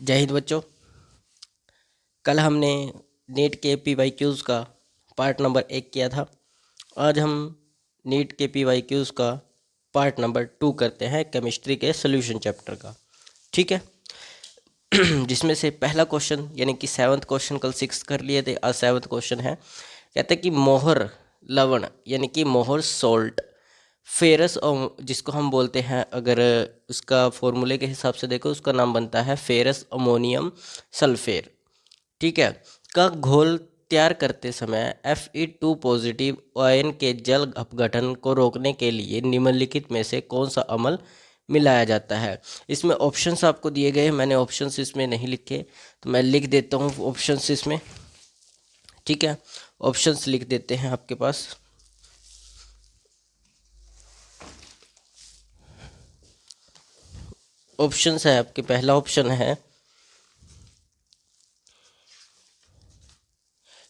जय हिंद बच्चों। कल हमने नीट के PYQs का पार्ट नंबर 1 किया था। आज हम नीट के PYQs का पार्ट नंबर 2 करते हैं केमिस्ट्री के सोल्यूशन चैप्टर का। ठीक है। जिसमें से पहला क्वेश्चन यानी कि 7th क्वेश्चन कल 6 कर लिए थे, आज 7th क्वेश्चन है। कहते हैं कि मोहर लवण यानी कि मोहर सोल्ट फेरस, और जिसको हम बोलते हैं, अगर उसका फॉर्मूले के हिसाब से देखो उसका नाम बनता है फेरस अमोनियम सल्फेट। ठीक है। का घोल तैयार करते समय Fe2 पॉजिटिव आयन के जल अपघटन को रोकने के लिए निम्नलिखित में से कौन सा अम्ल मिलाया जाता है। इसमें ऑप्शंस आपको दिए गए हैं, मैंने ऑप्शंस इसमें नहीं लिखे तो मैं लिख देता हूँ ऑप्शंस इसमें। ठीक है, ऑप्शंस लिख देते हैं आपके पास। ऑप्शंस है आपके, पहला ऑप्शन है,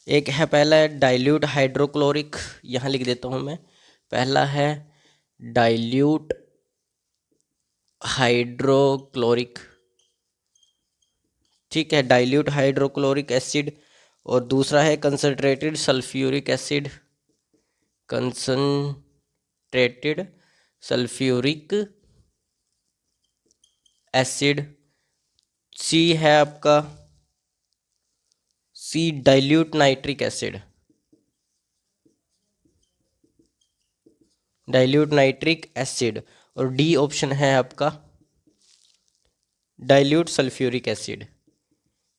एक है, पहला है डाइल्यूट हाइड्रोक्लोरिक, यहाँ लिख देता हूँ मैं। पहला है डाइल्यूट हाइड्रोक्लोरिक, ठीक है, डाइल्यूट हाइड्रोक्लोरिक एसिड। और दूसरा है concentrated sulphuric acid, concentrated sulphuric acid. C है आपका, C dilute nitric acid, dilute nitric acid. और डी ऑप्शन है आपका dilute sulphuric acid,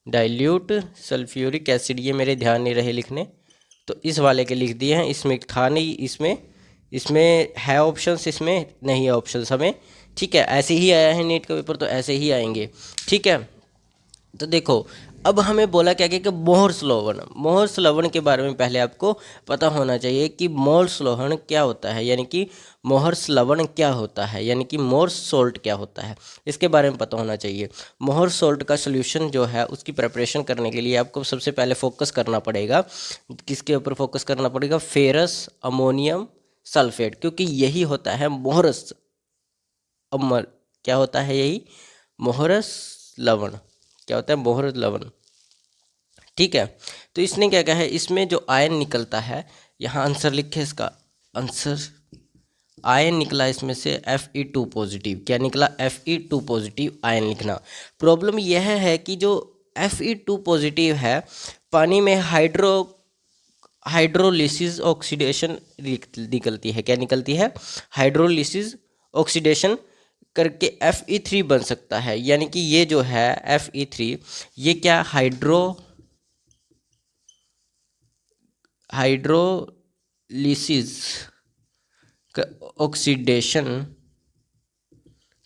dilute sulphuric acid. ये मेरे ध्यान नहीं रहे लिखने तो इस वाले के लिख दिए हैं, इसमें था नहीं, इसमें है ऑप्शंस, इसमें नहीं है ऑप्शंस हमें। ठीक है, ऐसे ही आया है नीट का पेपर तो ऐसे ही आएंगे। ठीक है, तो देखो अब हमें बोला क्या कि मोहर्स लवण, मोहर्स लवण के बारे में पहले आपको पता होना चाहिए कि मोहर्स लवण क्या होता है, यानी कि मोहर्स लवण क्या होता है, यानी कि मोहर्स सोल्ट क्या होता है, इसके बारे में पता होना चाहिए। मोहर्स सोल्ट का सोल्यूशन जो है उसकी प्रिपरेशन करने के लिए आपको सबसे पहले फोकस करना पड़ेगा, किसके ऊपर फोकस करना पड़ेगा, फेरस अमोनियम सल्फेट, क्योंकि यही होता है मोहरस अमर, क्या होता है यही मोहरस लवण, क्या होता है मोहरस लवण। ठीक है, तो इसने क्या कहा है, इसमें जो आयन निकलता है, यहाँ आंसर लिखे इसका, आंसर आयन निकला इसमें से Fe2 पॉजिटिव, क्या निकला Fe2 पॉजिटिव आयन लिखना। प्रॉब्लम यह है कि जो Fe2 पॉजिटिव है पानी में हाइड्रोलिसिस ऑक्सीडेशन निकलती है, क्या निकलती है, हाइड्रोलिसिस ऑक्सीडेशन करके Fe3 बन सकता है। यानी कि ये जो है Fe3 ये क्या हाइड्रोलिसिस ऑक्सीडेशन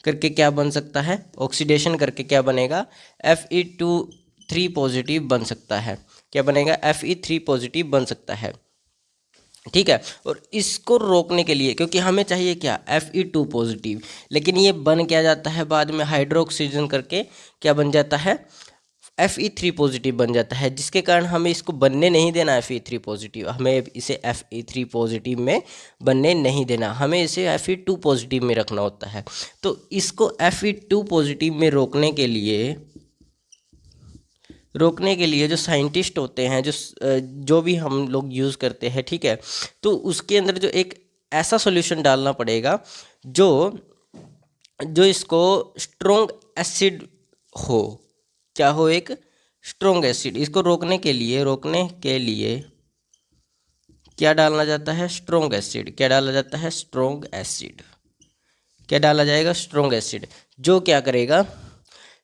करके क्या बन सकता है, ऑक्सीडेशन करके क्या बनेगा, Fe3 पॉजिटिव बन सकता है, क्या बनेगा, Fe3 पॉजिटिव बन सकता है। ठीक है, और इसको रोकने के लिए, क्योंकि हमें चाहिए क्या, Fe2 पॉजिटिव, लेकिन ये बन क्या जाता है बाद में हाइड्रोक्सीजन करके क्या बन जाता है, Fe3 पॉजिटिव बन जाता है, जिसके कारण हमें इसको बनने नहीं देना Fe3 पॉजिटिव, हमें इसे Fe3 पॉजिटिव में बनने नहीं देना, हमें इसे Fe2 पॉजिटिव में रखना होता है। तो इसको Fe2 पॉजिटिव में रोकने के लिए जो साइंटिस्ट होते हैं, जो भी हम लोग यूज़ करते हैं, ठीक है, तो उसके अंदर जो एक ऐसा सॉल्यूशन डालना पड़ेगा जो इसको स्ट्रॉन्ग एसिड हो, क्या हो, एक स्ट्रॉन्ग एसिड। इसको रोकने के लिए क्या डालना जाता है, स्ट्रॉन्ग एसिड, क्या डाला जाता है, स्ट्रॉन्ग एसिड, क्या डाला जाएगा, स्ट्रॉन्ग एसिड, जो क्या करेगा,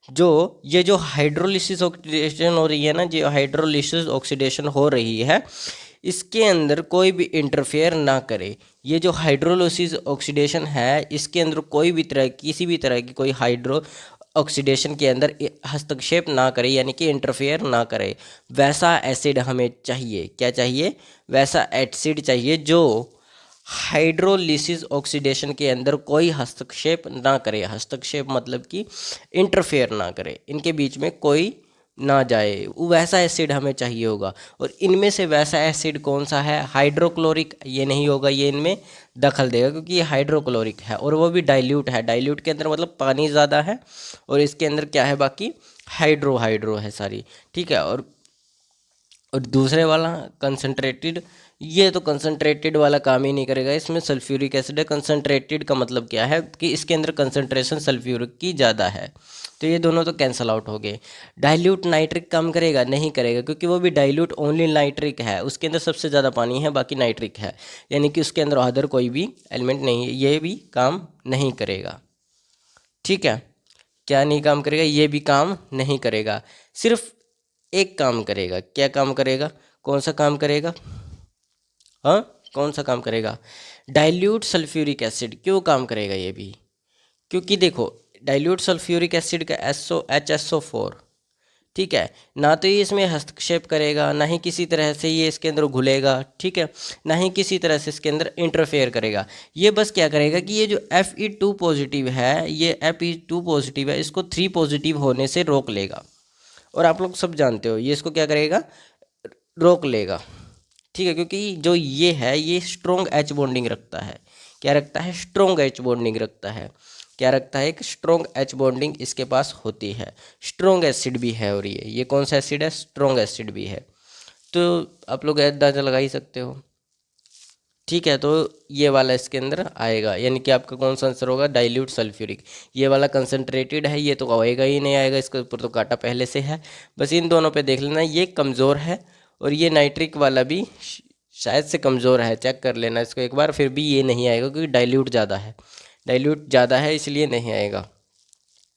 ये जो हाइड्रोलिसिस ऑक्सीडेशन हो रही है ना, जो हाइड्रोलिसिस ऑक्सीडेशन हो रही है, इसके अंदर कोई भी इंटरफेयर ना करे। ये जो हाइड्रोलिसिस ऑक्सीडेशन है इसके अंदर किसी भी तरह की कोई हाइड्रो ऑक्सीडेशन के अंदर हस्तक्षेप ना करे, यानी कि इंटरफेयर ना करे, वैसा एसिड हमें चाहिए। क्या चाहिए, वैसा एसिड चाहिए जो हाइड्रोलिसिस ऑक्सीडेशन के अंदर कोई हस्तक्षेप ना करे, हस्तक्षेप मतलब कि इंटरफेयर ना करे, इनके बीच में कोई ना जाए, वैसा एसिड हमें चाहिए होगा। और इनमें से वैसा एसिड कौन सा है, हाइड्रोक्लोरिक, ये नहीं होगा, ये इनमें दखल देगा क्योंकि ये हाइड्रोक्लोरिक है और वो भी डाइल्यूट है, डाइल्यूट के अंदर मतलब पानी ज़्यादा है और इसके अंदर क्या है, बाकी हाइड्रो हाइड्रो है सारी, ठीक है। और दूसरे वाला कंसनट्रेटेड, ये तो कंसनट्रेटेड वाला काम ही नहीं करेगा, इसमें सल्फ्यूरिक एसिड है। कंसनट्रेटेड का मतलब क्या है कि इसके अंदर कंसनट्रेशन सल्फ्यूरिक की ज़्यादा है, तो ये दोनों तो कैंसल आउट हो गए। डाइल्यूट नाइट्रिक काम करेगा? नहीं करेगा, क्योंकि वो भी डाइल्यूट ओनली नाइट्रिक है, उसके अंदर सबसे ज़्यादा पानी है, बाकी नाइट्रिक है, यानी कि उसके अंदर अदर कोई भी एलिमेंट नहीं है, ये भी काम नहीं करेगा, ठीक है। क्या नहीं काम करेगा? ये भी काम नहीं करेगा, सिर्फ एक काम करेगा। क्या काम करेगा? कौन सा काम करेगा? हाँ, कौन सा काम करेगा? Dilute sulphuric acid. क्यों काम करेगा ये भी? क्योंकि देखो, डाइल्यूट सल्फ्यूरिक एसिड का HSO4, ठीक है, ना तो ये इसमें हस्तक्षेप करेगा, ना ही किसी तरह से ये इसके अंदर घुलेगा, ठीक है, ना ही किसी तरह से इसके अंदर इंटरफेयर करेगा। ये बस क्या करेगा कि ये जो Fe2 पॉजिटिव है, ये Fe2 पॉजिटिव है, इसको 3 पॉजिटिव होने से रोक लेगा। और आप लोग सब जानते हो ये इसको क्या करेगा? रोक लेगा, ठीक है, क्योंकि जो ये है ये स्ट्रॉन्ग एच बॉन्डिंग रखता है। क्या रखता है? स्ट्रॉन्ग एच बॉन्डिंग रखता है। क्या रखता है? एक स्ट्रॉन्ग एच बॉन्डिंग इसके पास होती है। स्ट्रॉन्ग एसिड भी है, और ये कौन सा एसिड है? स्ट्रॉन्ग एसिड भी है। तो आप लोग अंदाजा लगा ही सकते हो, ठीक है। तो ये वाला इसके अंदर आएगा, यानी कि आपका कौन सा आंसर होगा? Dilute sulphuric. ये वाला कंसनट्रेटेड है, ये तो आएगा ही नहीं, आएगा, इसके ऊपर तो कांटा पहले से है। बस इन दोनों पे देख लेना, ये कमज़ोर है, और ये नाइट्रिक वाला भी शायद से कमज़ोर है, चेक कर लेना इसको एक बार, फिर भी ये नहीं आएगा क्योंकि डाइल्यूट ज़्यादा है, डाइल्यूट ज़्यादा है इसलिए नहीं आएगा।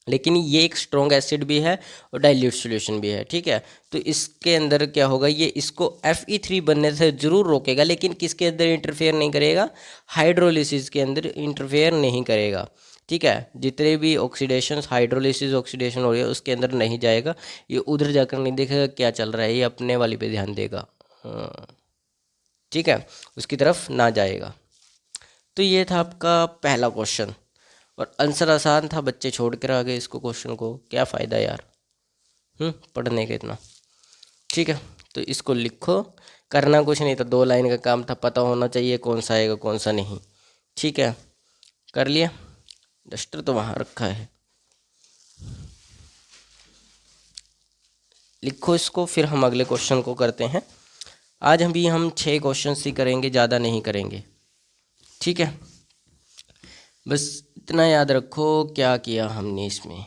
लेकिन ये एक स्ट्रॉन्ग एसिड भी है और डाइल्यूट सॉल्यूशन भी है, ठीक है। तो इसके अंदर क्या होगा? ये इसको Fe3 बनने से जरूर रोकेगा, लेकिन किसके अंदर इंटरफेयर नहीं करेगा? हाइड्रोलिसिस के अंदर इंटरफेयर नहीं करेगा, ठीक है। जितने भी ऑक्सीडेशन, हाइड्रोलिसिस ऑक्सीडेशन हो रही है उसके अंदर नहीं जाएगा, ये उधर जाकर नहीं देखेगा क्या चल रहा है, ये अपने वाली पे ध्यान देगा, हाँ, ठीक है, उसकी तरफ ना जाएगा। तो ये था आपका पहला क्वेश्चन, और आंसर आसान था, बच्चे छोड़ कर आ गए इसको, क्वेश्चन को, क्या फ़ायदा यार पढ़ने का इतना, ठीक है। तो इसको लिखो, करना कुछ नहीं था, 2 लाइन का काम था, पता होना चाहिए कौन सा आएगा कौन सा नहीं, ठीक है। कर लिया? डस्टर तो वहाँ रखा है, लिखो इसको, फिर हम अगले क्वेश्चन को करते हैं। आज हम 6 क्वेश्चन ही करेंगे, ज़्यादा नहीं करेंगे, ठीक है। बस इतना याद रखो क्या किया हमने इसमें,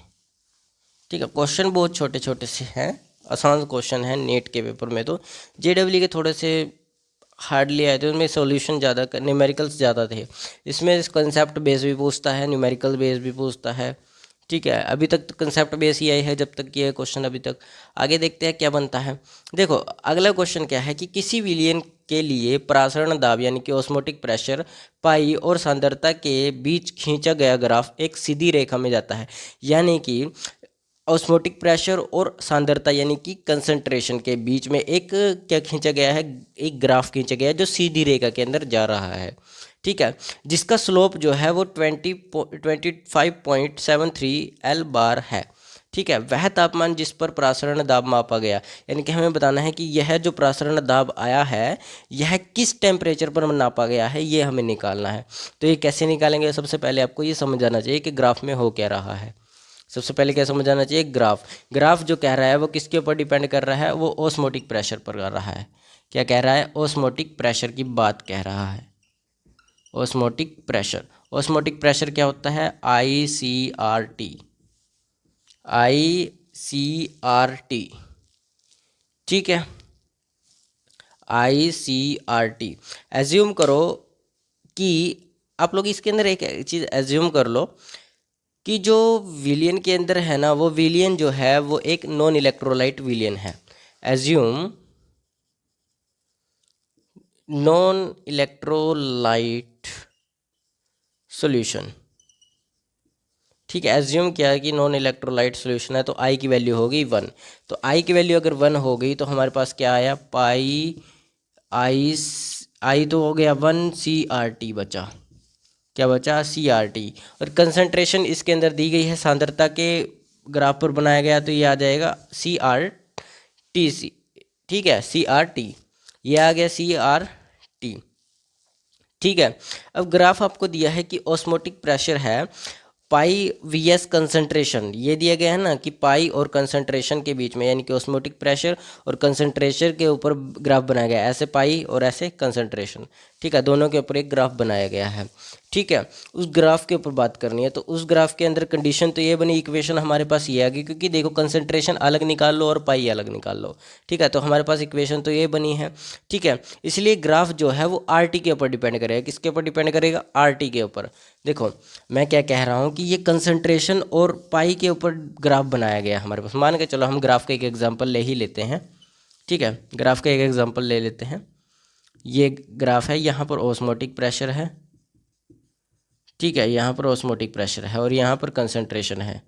ठीक है। क्वेश्चन बहुत छोटे छोटे से हैं, आसान क्वेश्चन है, नेट के पेपर में तो। JEE के थोड़े से हार्डली आए थे, उनमें सॉल्यूशन ज़्यादा, न्यूमेरिकल्स ज़्यादा थे। इसमें कंसेप्ट बेस भी पूछता है, न्यूमेरिकल बेस भी पूछता है, ठीक है। अभी तक तो कंसेप्ट बेस ही आई है जब तक ये क्वेश्चन, अभी तक। आगे देखते हैं क्या बनता है। देखो अगला क्वेश्चन क्या है कि किसी विलयन के लिए प्रासरण दाब यानी कि ऑस्मोटिक प्रेशर, पाई और सांद्रता के बीच खींचा गया ग्राफ एक सीधी रेखा में जाता है। यानी कि ऑस्मोटिक प्रेशर और सांद्रता यानी कि कंसंट्रेशन के बीच में एक क्या खींचा गया है? एक ग्राफ खींचा गया है जो सीधी रेखा के अंदर जा रहा है, ठीक है, जिसका स्लोप जो है वो 25.73 L बार है, ठीक है। वह तापमान जिस पर प्रासरण दाब मापा गया, यानी कि हमें बताना है कि यह जो प्रासरण दाब आया है यह किस टेम्परेचर पर नापा गया है, ये हमें निकालना है। तो ये कैसे निकालेंगे? सबसे पहले आपको ये समझ आना चाहिए कि ग्राफ में हो क्या रहा है। सबसे पहले क्या समझ आना चाहिए? ग्राफ जो कह रहा है वो किसके ऊपर डिपेंड कर रहा है? वो ऑस्मोटिक प्रेशर पर कर रहा है। क्या कह रहा है? ऑस्मोटिक प्रेशर की बात कह रहा है। ऑस्मोटिक प्रेशर, ऑस्मोटिक प्रेशर क्या होता है? ICRT, ICRT, ठीक है, ICRT। एज्यूम करो कि आप लोग इसके अंदर एक चीज़ एज्यूम कर लो कि जो विलियन के अंदर है ना, वो विलियन जो है वो एक नॉन इलेक्ट्रोलाइट विलियन है। एज्यूम नॉन इलेक्ट्रोलाइट सॉल्यूशन, ठीक है। एज्यूम किया कि नॉन इलेक्ट्रोलाइट सॉल्यूशन है, तो आई की वैल्यू होगी 1। तो आई की वैल्यू अगर 1 हो गई तो हमारे पास क्या आया? पाई आई, आई तो हो गया 1 CRT बचा। क्या बचा? CRT। और कंसंट्रेशन इसके अंदर दी गई है, सांद्रता के ग्राफ पर बनाया गया, तो ये आ जाएगा CRTC, ठीक है, CRT, ये आ गया CRT, ठीक है। अब ग्राफ आपको दिया है कि ऑस्मोटिक प्रेशर है पाई वीएस कंसंट्रेशन, ये दिया गया है ना कि पाई और कंसंट्रेशन के बीच में, यानी कि ऑस्मोटिक प्रेशर और कंसंट्रेशन के ऊपर ग्राफ बनाया गया है, ऐसे पाई और ऐसे कंसंट्रेशन, ठीक है, दोनों के ऊपर एक ग्राफ बनाया गया है, ठीक है। उस ग्राफ के ऊपर बात करनी है, तो उस ग्राफ के अंदर कंडीशन तो ये बनी, इक्वेशन हमारे पास ये आ गई, क्योंकि देखो कंसंट्रेशन अलग निकाल लो और पाई अलग निकाल लो, ठीक है, तो हमारे पास इक्वेशन तो ये बनी है, ठीक है। इसलिए ग्राफ जो है वो आर टी के ऊपर डिपेंड करेगा, किसके ऊपर डिपेंड करेगा, आर टी के ऊपर। देखो मैं क्या कह रहा हूँ कि ये कंसंट्रेशन और पाई के ऊपर ग्राफ बनाया गया है हमारे पास। मान के चलो हम ग्राफ का एक एग्जांपल ले ही लेते हैं, ठीक है, ग्राफ का एक एग्जांपल ले लेते हैं। ये ग्राफ है, यहाँ पर ऑस्मोटिक प्रेशर है, ठीक है, यहाँ पर ऑस्मोटिक प्रेशर है और यहाँ पर कंसंट्रेशन है,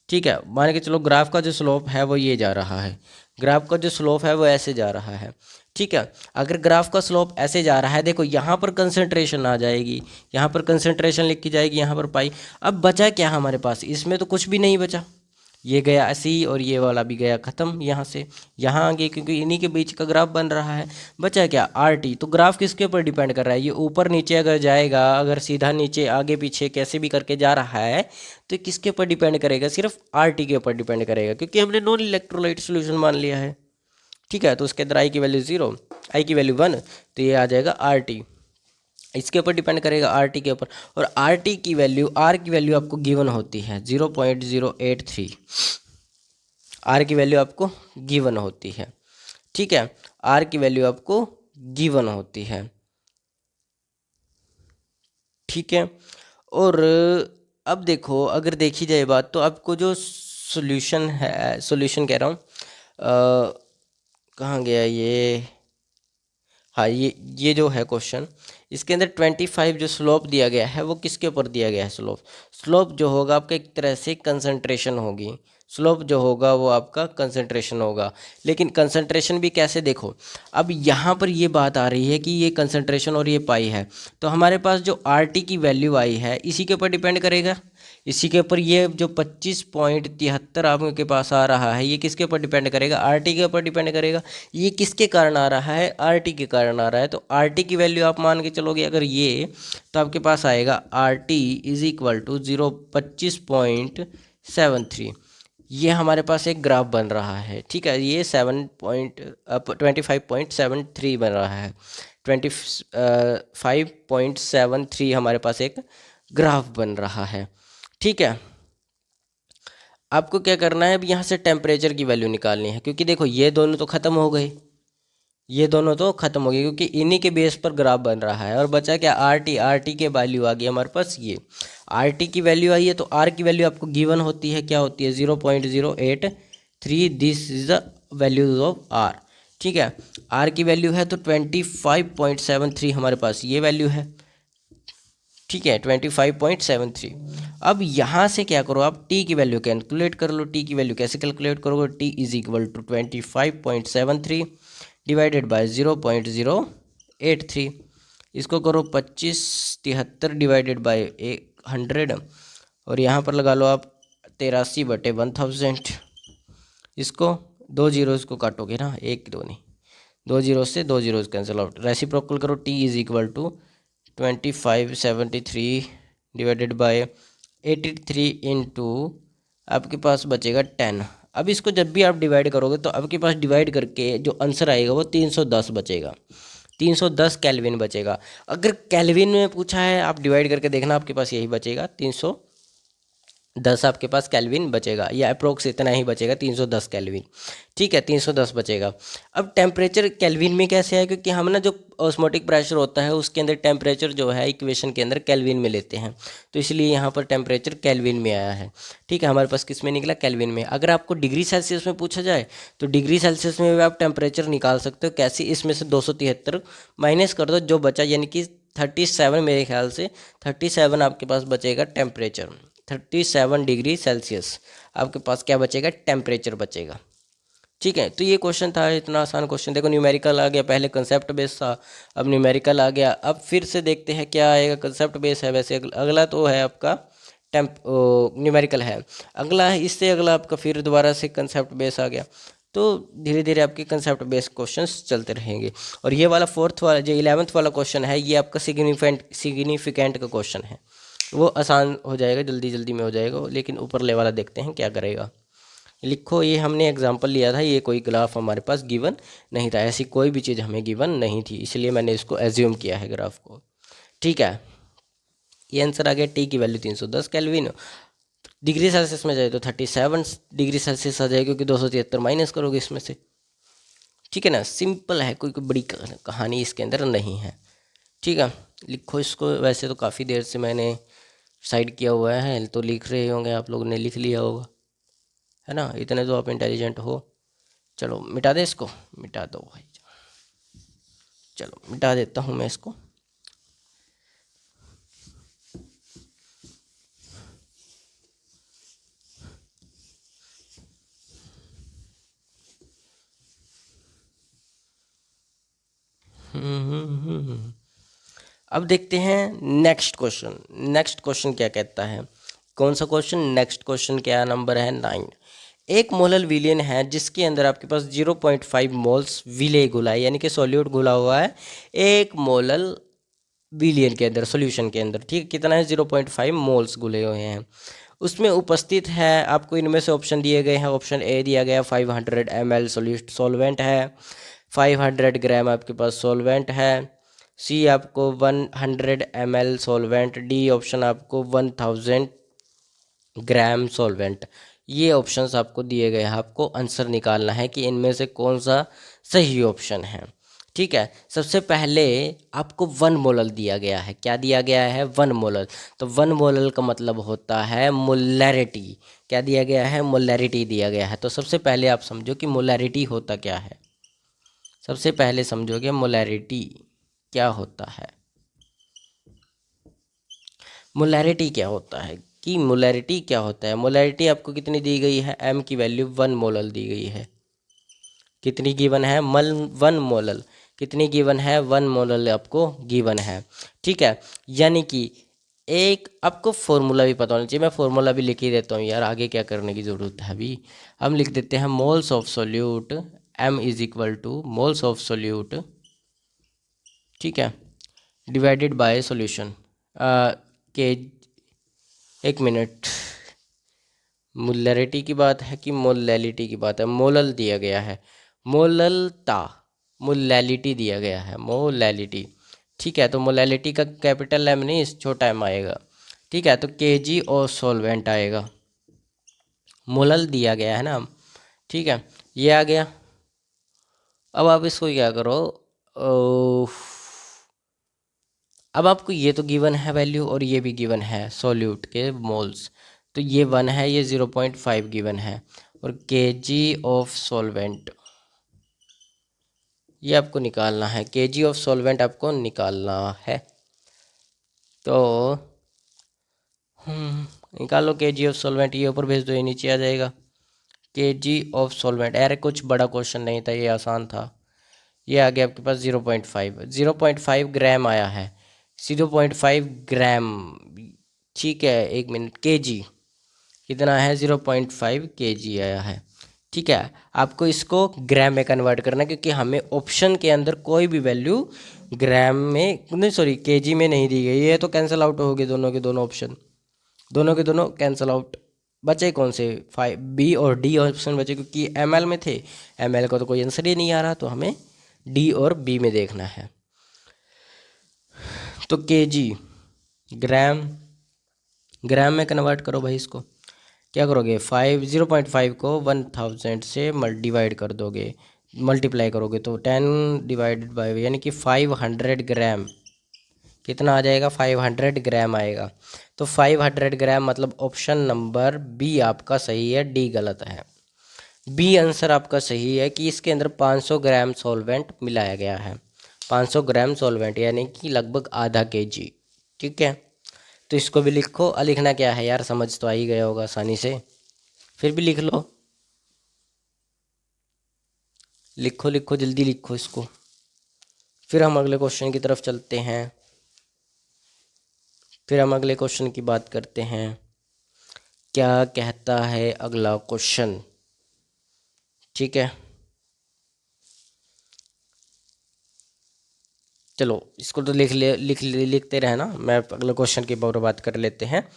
ठीक है। मान के चलो ग्राफ का जो स्लोप है वो ये जा रहा है, ग्राफ का जो स्लोप है वो ऐसे जा रहा है, ठीक है। अगर ग्राफ का स्लोप ऐसे जा रहा है, देखो यहाँ पर कंसंट्रेशन आ जाएगी, यहाँ पर कंसंट्रेशन लिखी जाएगी, यहाँ पर पाई। अब बचा क्या हमारे पास, इसमें तो कुछ भी नहीं बचा, ये गया ऐसे ही और ये वाला भी गया ख़त्म, यहाँ से यहाँ आ गए, क्योंकि इन्हीं के बीच का ग्राफ बन रहा है। बचा क्या, आर टी। तो ग्राफ किसके ऊपर डिपेंड कर रहा है, ये ऊपर नीचे अगर जाएगा, अगर सीधा नीचे आगे पीछे कैसे भी करके जा रहा है, तो किसके ऊपर डिपेंड करेगा, सिर्फ आर टी के ऊपर डिपेंड करेगा, क्योंकि हमने नॉन इलेक्ट्रोलाइट सोल्यूशन मान लिया है, ठीक है। तो उसके अंदर आई की वैल्यू 0, आई की वैल्यू 1, तो ये आ जाएगा आर टी, इसके ऊपर डिपेंड करेगा आर टी के ऊपर। और आर टी की वैल्यू, आर की वैल्यू आपको गिवन होती है 0.083, आर की वैल्यू आपको गिवन होती है, ठीक है, आर की वैल्यू आपको गिवन होती है, ठीक है। और अब देखो, अगर देखी जाए बात, तो आपको जो सॉल्यूशन है, सॉल्यूशन कह रहा हूँ, कहाँ गया ये, हाँ, ये जो है क्वेश्चन, इसके अंदर 25 जो स्लोप दिया गया है वो किसके ऊपर दिया गया है, स्लोप, स्लोप जो होगा आपका एक तरह से कंसंट्रेशन होगी, स्लोप जो होगा वो आपका कंसंट्रेशन होगा। लेकिन कंसंट्रेशन भी कैसे, देखो अब यहाँ पर ये बात आ रही है कि ये कंसंट्रेशन और ये पाई है, तो हमारे पास जो आर टी की वैल्यू आई है इसी के ऊपर डिपेंड करेगा, इसी के ऊपर। ये जो 25.73 आपके पास आ रहा है, ये किसके ऊपर डिपेंड करेगा, आर टी के ऊपर डिपेंड करेगा। ये किसके कारण आ रहा है, आर टी के कारण आ रहा है। तो आर टी की वैल्यू आप मान के चलोगे अगर ये, तो आपके पास आएगा R T is equal to 25.73। ये हमारे पास एक ग्राफ बन रहा है, ठीक है, ये 25.73 बन रहा है, 25.73 हमारे पास एक ग्राफ बन रहा है, ठीक है। आपको क्या करना है, अब यहाँ से टेम्परेचर की वैल्यू निकालनी है, क्योंकि देखो ये दोनों तो ख़त्म हो गए, ये दोनों तो खत्म हो गए, क्योंकि इन्हीं के बेस पर ग्राफ बन रहा है। और बचा क्या, आर टी, आर टी के वैल्यू आ गई हमारे पास, ये आर टी की वैल्यू आई है, तो आर की वैल्यू आपको गिवन होती है, क्या होती है 0.083, this is the values of R, ठीक है। आर की वैल्यू है तो 25.73 हमारे पास ये वैल्यू है, ठीक है, 25.73। अब यहाँ से क्या करो, आप टी की वैल्यू कैलकुलेट कर लो। टी की वैल्यू कैसे कैलकुलेट करोगे, T is equal to 25.73 divided by 0.083, इसको करो 2573 डिवाइडेड बाय 100, और यहाँ पर लगा लो आप 83/1000। इसको 2 जीरोज़ को काटोगे ना, 1 2 नहीं, 2 जीरो से 2 जीरोज़ कैंसिल आउट, रेसिप्रोकल करो, T is equal to 2573 divided by 83 into आपके पास बचेगा 10। अब इसको जब भी आप डिवाइड करोगे तो आपके पास डिवाइड करके जो आंसर आएगा वो 310 बचेगा, 310 केल्विन बचेगा। अगर केल्विन में पूछा है आप डिवाइड करके देखना, आपके पास यही बचेगा 310 आपके पास केल्विन बचेगा, या अप्रोक्स इतना ही बचेगा 310 केल्विन, ठीक है, 310 बचेगा। अब टेम्परेचर केल्विन में कैसे है, क्योंकि हम ना जो ऑस्मोटिक प्रेशर होता है उसके अंदर टेम्परेचर जो है इक्वेशन के अंदर केल्विन में लेते हैं, तो इसलिए यहाँ पर टेम्परेचर केल्विन में आया है, ठीक है। हमारे पास किस में निकला, केल्विन में। अगर आपको डिग्री सेल्सियस में पूछा जाए तो डिग्री सेल्सियस में भी आप टेम्परेचर निकाल सकते हो, कैसे, इसमें से 273 माइनस कर दो, जो बचा यानी कि 37, मेरे ख्याल से 37 आपके पास बचेगा टेम्परेचर, 37 डिग्री सेल्सियस आपके पास क्या बचेगा, टेम्परेचर बचेगा, ठीक है। तो ये क्वेश्चन था, इतना आसान क्वेश्चन। देखो न्यूमेरिकल आ गया, पहले कंसेप्ट बेस था, अब न्यूमेरिकल आ गया। अब फिर से देखते हैं क्या आएगा, कंसेप्ट बेस है वैसे, अगला तो है आपका न्यूमेरिकल है, अगला है, इससे अगला आपका फिर दोबारा से कंसेप्ट बेस आ गया। तो धीरे धीरे आपके कंसेप्ट बेस्ड क्वेश्चंस चलते रहेंगे। और ये वाला 4th वाला जो 11th वाला क्वेश्चन है, ये आपका सिग्निफिकेंट का क्वेश्चन है, वो आसान हो जाएगा, जल्दी जल्दी में हो जाएगा, लेकिन ऊपरले वाला देखते हैं क्या करेगा। लिखो, ये हमने एग्जांपल लिया था, ये कोई ग्राफ हमारे पास गिवन नहीं था, ऐसी कोई भी चीज़ हमें गिवन नहीं थी, इसलिए मैंने इसको एज्यूम किया है ग्राफ को। ठीक है, ये आंसर आ गया। टी की वैल्यू 310 केल्विन। डिग्री सेल्सियस में जाए तो 37 डिग्री सेल्सियस आ जाए, क्योंकि 273 माइनस करोगे इसमें से। ठीक है ना, सिंपल है, कोई बड़ी कहानी इसके अंदर नहीं है। ठीक है, लिखो इसको। वैसे तो काफ़ी देर से मैंने साइड किया हुआ है, तो लिख रहे होंगे आप लोगों ने, लिख लिया होगा, है ना, इतने तो आप इंटेलिजेंट हो। चलो मिटा दे इसको, मिटा दो भाई, चलो मिटा देता हूँ मैं इसको। अब देखते हैं नेक्स्ट क्वेश्चन। नेक्स्ट क्वेश्चन क्या कहता है, कौन सा क्वेश्चन? नेक्स्ट क्वेश्चन क्या नंबर है 9। एक मोलल विलियन है जिसके अंदर आपके पास 0.5 मोल्स विले घुला है, यानी कि सॉल्यूट घुला हुआ है एक मोलल विलियन के अंदर, सॉल्यूशन के अंदर। ठीक है, कितना है? 0.5 मोल्स घुले हुए हैं, उसमें उपस्थित है। आपको इनमें से ऑप्शन दिए गए हैं। ऑप्शन ए दिया गया 500 ml सॉल्वेंट है, 500 ग्राम आपके पास सॉल्वेंट है। सी आपको 100 ml सॉल्वेंट। डी ऑप्शन आपको 1000 ग्राम सॉल्वेंट। ये ऑप्शंस आपको दिए गए हैं, आपको आंसर निकालना है कि इनमें से कौन सा सही ऑप्शन है। ठीक है, सबसे पहले आपको 1 मोलल दिया गया है। क्या दिया गया है? 1 मोलल। तो 1 मोलल का मतलब होता है मोलैरिटी। क्या दिया गया है? मोलैरिटी दिया गया है। तो सबसे पहले आप समझो कि मोलैरिटी होता क्या है। सबसे पहले समझोगे मोलैरिटी क्या होता है। मोलैरिटी क्या होता है, कि मोलैरिटी क्या होता है। मोलैरिटी आपको कितनी दी गई है? एम की वैल्यू 1 मोलल दी गई है। कितनी गिवन है? 1 मोलल। कितनी गिवन है? 1 मोलल आपको गिवन है। ठीक है, यानी कि एक आपको फॉर्मूला भी पता होना चाहिए। मैं फॉर्मूला भी लिख ही देता हूँ यार, आगे क्या करने की ज़रूरत है। अभी हम लिख देते हैं moles of solute, M is equal to moles of solute, ठीक है, डिवाइडेड बाय सॉल्यूशन के। एक मिनट, मोलैरिटी की बात है कि मोलैलिटी की बात है? मोलल दिया गया है, मोललता, मोलैलिटी दिया गया है, मोलैलिटी। ठीक है, तो मोलैलिटी का कैपिटल एम नहीं, छोटा एम आएगा। ठीक है, तो केजी और सॉल्वेंट आएगा। मोलल दिया गया है ना। ठीक है, ये आ गया। अब आप इसको क्या करो, अब आपको ये तो गिवन है वैल्यू, और ये भी गिवन है सॉल्यूट के मोल्स। तो ये 1 है, ये 0.5 गिवन है, और केजी ऑफ सॉल्वेंट ये आपको निकालना है। केजी ऑफ सॉल्वेंट आपको निकालना है। तो निकालो केजी ऑफ सॉल्वेंट, ये ऊपर भेज दो, ये नीचे आ जाएगा। केजी ऑफ सॉल्वेंट, यार कुछ बड़ा क्वेश्चन नहीं था, ये आसान था। ये आ गया आपके पास 0.5 ग्राम आया है, 0.5 ग्राम। ठीक है, एक मिनट, केजी कितना है? 0.5 केजी आया है। ठीक है, आपको इसको ग्राम में कन्वर्ट करना है, क्योंकि हमें ऑप्शन के अंदर कोई भी वैल्यू ग्राम में नहीं, सॉरी, केजी में नहीं दी गई है। तो कैंसिल आउट हो गए दोनों के दोनों ऑप्शन, दोनों के दोनों कैंसिल आउट। बचे कौन से? 5 बी और डी ऑप्शन बचे, क्योंकि एमएल में थे। एमएल का तो कोई आंसर ही नहीं आ रहा, तो हमें डी और बी में देखना है। तो केजी, ग्राम, ग्राम में कन्वर्ट करो भाई इसको। क्या करोगे? 0.5 को 1000 से डिवाइड कर दोगे, मल्टीप्लाई करोगे, तो 10 डिवाइडेड बाई, यानी कि 500 ग्राम। कितना आ जाएगा? 500 ग्राम आएगा। तो 500 ग्राम मतलब ऑप्शन नंबर बी आपका सही है, डी गलत है। बी आंसर आपका सही है कि इसके अंदर 500 ग्राम सॉल्वेंट मिलाया गया है। 500 ग्राम सॉल्वेंट यानी कि लगभग आधा केजी। ठीक है, तो इसको भी लिखो। लिखना क्या है यार, समझ तो आ ही गया होगा आसानी से, फिर भी लिख लो। लिखो लिखो, जल्दी लिखो इसको, फिर हम अगले क्वेश्चन की तरफ चलते हैं। फिर हम अगले क्वेश्चन की बात करते हैं। क्या कहता है अगला क्वेश्चन? ठीक है, चलो इसको तो लिखते रहना, मैं अगले क्वेश्चन की बात कर लेते हैं।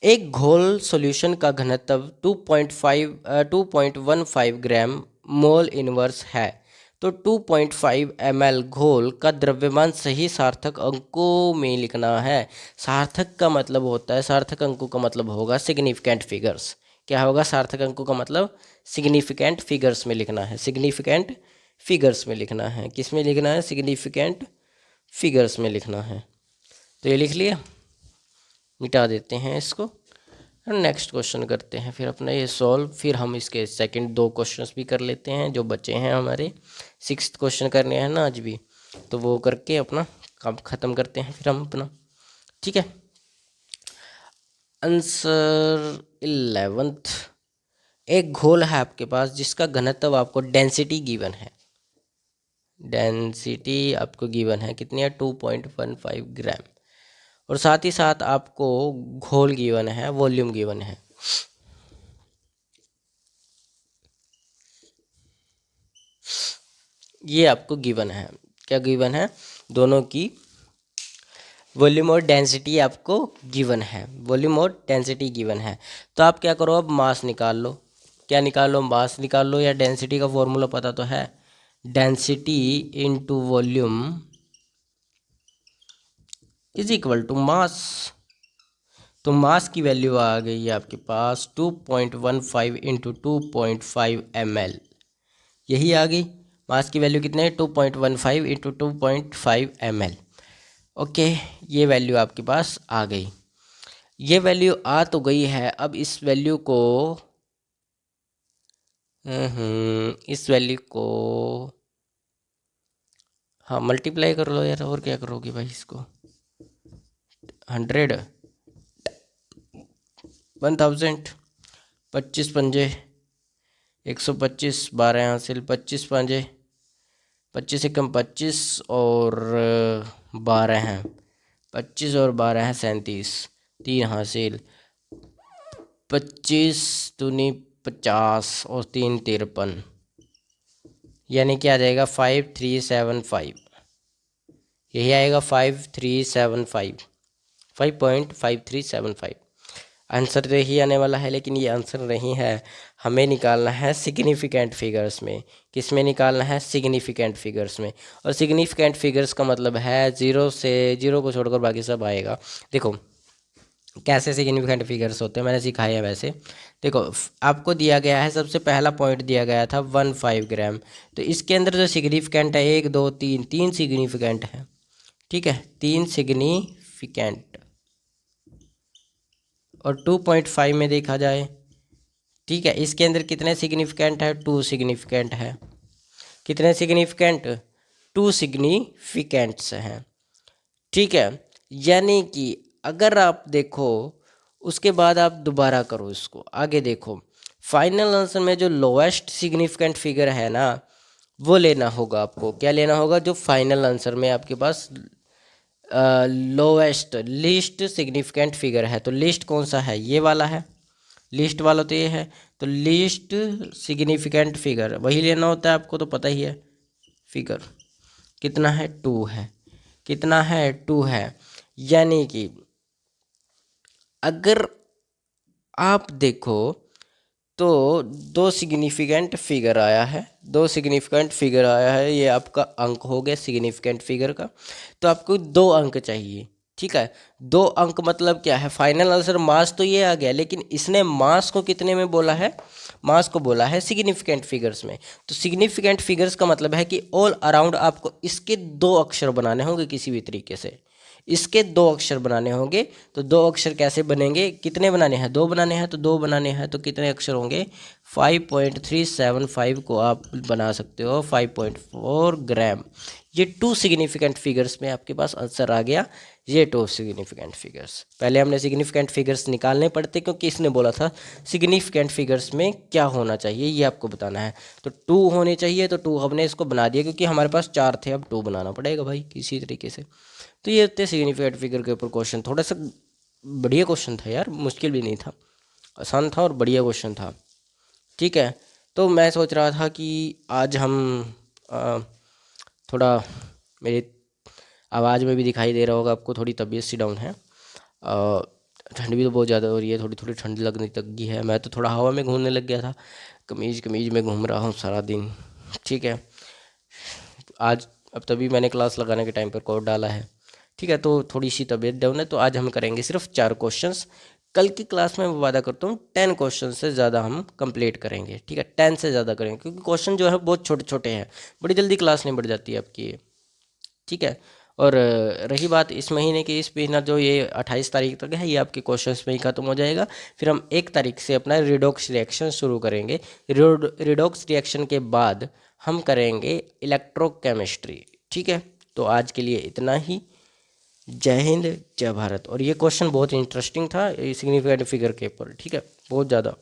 एक घोल सॉल्यूशन का घनत्व 2.15 ग्राम मोल इनवर्स है, तो 2.5 ml घोल का द्रव्यमान सही सार्थक अंकों में लिखना है। सार्थक का मतलब होता है, सार्थक अंकों का मतलब होगा सिग्निफिकेंट फिगर्स। क्या होगा सार्थक अंकों का मतलब? सिग्निफिकेंट फिगर्स में लिखना है, सिग्निफिकेंट फिगर्स में लिखना है। किस में लिखना है? सिग्निफिकेंट फिगर्स में लिखना है। तो ये लिख लिया, मिटा देते हैं इसको। नेक्स्ट क्वेश्चन करते हैं फिर अपना ये सॉल्व, फिर हम इसके सेकंड 2 क्वेश्चंस भी कर लेते हैं जो बचे हैं हमारे। 6th क्वेश्चन करने हैं ना आज भी, तो वो करके अपना काम ख़त्म करते हैं फिर हम अपना। ठीक है, आंसर 11th। एक घोल है आपके पास जिसका घनत्व आपको डेंसिटी गिवन है, डेंसिटी आपको गिवन है कितनी है? 2.15 ग्राम। और साथ ही साथ आपको घोल गिवन है, वॉल्यूम गिवन है। ये आपको गिवन है, क्या गिवन है? दोनों की वॉल्यूम और डेंसिटी आपको गिवन है, वॉल्यूम और डेंसिटी गिवन है। तो आप क्या करो, अब मास निकाल लो। क्या निकाल लो? मास निकाल लो, या डेंसिटी का फॉर्मूला पता तो है, density into volume is equal to mass. तो मास की वैल्यू आ गई है आपके पास 2.15 इंटू 2.5 ml, यही आ गई। मास की वैल्यू कितने? 2.15 इंटू 2.5 ml। ओके, ये वैल्यू आपके पास आ गई। ये वैल्यू आ तो गई है, अब इस वैल्यू को हाँ मल्टीप्लाई कर लो यार, और क्या करोगे भाई इसको? 100, 1000, 25 पंजे 125, 12 हासिल, 25 पंजे 25 एकम 25 और 12 हैं, 25 और 12 हैं 37, 3 हासिल, 25 दूनी 50 और 3 53, यानी क्या आ जाएगा? 5375, यही आएगा 5375, 5.5375 आंसर तो यही आने वाला है। लेकिन ये आंसर नहीं है, हमें निकालना है सिग्निफिकेंट फिगर्स में। किस में निकालना है? सिग्निफिकेंट फिगर्स में। और सिग्निफिकेंट फिगर्स का मतलब है 0 से 0 को छोड़कर बाकी सब आएगा। देखो कैसे सिग्निफिकेंट फिगर्स होते हैं, मैंने सिखाया है वैसे। देखो आपको दिया गया है, सबसे पहला पॉइंट दिया गया था 15 ग्राम, तो इसके अंदर जो सिग्निफिकेंट है 1 2 3, 3 सिग्निफिकेंट है। ठीक है, 3 सिग्निफिकेंट। और 2.5 में देखा जाए, ठीक है, इसके अंदर कितने सिग्निफिकेंट है? 2 सिग्निफिकेंट है। कितने सिग्निफिकेंट? 2 सिग्निफिकेंट्स हैं। ठीक है, यानी कि अगर आप देखो उसके बाद आप दोबारा करो इसको, आगे देखो फाइनल आंसर में जो लोएस्ट सिग्निफिकेंट फिगर है ना, वो लेना होगा आपको। क्या लेना होगा? जो फाइनल आंसर में आपके पास लोएस्ट लीस्ट सिग्निफिकेंट फिगर है, तो लीस्ट कौन सा है? ये वाला है, लीस्ट वाला तो ये है। तो लीस्ट सिग्निफिकेंट फिगर वही लेना होता है, आपको तो पता ही है। फिगर कितना है? 2 है। कितना है? 2 है। यानी कि अगर आप देखो तो 2 सिग्निफिकेंट फिगर आया है, 2 सिग्निफिकेंट फिगर आया है, ये आपका अंक हो गया सिग्निफिकेंट फिगर का। तो आपको 2 अंक चाहिए। ठीक है, 2 अंक मतलब क्या है? फाइनल आंसर मास तो ये आ गया, लेकिन इसने मास को कितने में बोला है? मास को बोला है सिग्निफिकेंट फिगर्स में। तो सिग्निफिकेंट फिगर्स का मतलब है कि ऑल अराउंड आपको इसके 2 अक्षर बनाने होंगे किसी भी तरीके से, इसके 2 अक्षर बनाने होंगे। तो 2 अक्षर कैसे बनेंगे? कितने बनाने हैं? 2 बनाने हैं, तो 2 बनाने हैं तो कितने अक्षर होंगे? 5.375 को आप बना सकते हो 5.4 ग्राम। ये 2 सिग्निफिकेंट फिगर्स में आपके पास आंसर आ गया। ये 2 सिग्निफिकेंट फिगर्स, पहले हमने सिग्निफिकेंट फिगर्स निकालने पड़ते क्योंकि इसने बोला था सिग्निफिकेंट फिगर्स में क्या होना चाहिए, ये आपको बताना है। तो 2 होने चाहिए, तो 2 हमने इसको बना दिया क्योंकि हमारे पास 4 थे, अब 2 बनाना पड़ेगा भाई किसी तरीके से। तो ये होते सिग्निफिकेंट फिगर के ऊपर क्वेश्चन, थोड़ा सा बढ़िया क्वेश्चन था यार, मुश्किल भी नहीं था, आसान था और बढ़िया क्वेश्चन था। ठीक है, तो मैं सोच रहा था कि आज हम थोड़ा मेरे आवाज़ में भी दिखाई दे रहा होगा आपको, थोड़ी तबीयत सी डाउन है। ठंड भी तो बहुत ज़्यादा हो रही है, थोड़ी थोड़ी ठंड लगने तक गई है। मैं तो थोड़ा हवा में घूमने लग गया था, कमीज कमीज में घूम रहा हूँ सारा दिन। ठीक है, आज अब तभी मैंने क्लास लगाने के टाइम पर कोड डाला है। ठीक है, तो थोड़ी सी तबीयत डाउन है, तो आज हम करेंगे सिर्फ 4 क्वेश्चंस। कल की क्लास में मैं वादा करता हूँ 10 क्वेश्चन से ज़्यादा हम कंप्लीट करेंगे। ठीक है, 10 से ज़्यादा करेंगे, क्योंकि क्वेश्चन जो है बहुत छोटे छोटे हैं, बड़ी जल्दी क्लास नहीं बढ़ जाती है आपकी ये। ठीक है, और रही बात इस महीने की, इस महीना जो ये 28 तारीख तक है, ये आपके क्वेश्चंस में ही ख़त्म हो जाएगा। फिर हम 1 तारीख से अपना रिडॉक्स रिएक्शन शुरू करेंगे। रिडॉक्स रिएक्शन के बाद हम करेंगे इलेक्ट्रोकेमिस्ट्री। ठीक है, तो आज के लिए इतना ही। जय हिंद, जय भारत। और ये क्वेश्चन बहुत इंटरेस्टिंग था, सिग्निफिकेंट फिगर के ऊपर। ठीक है, बहुत ज़्यादा।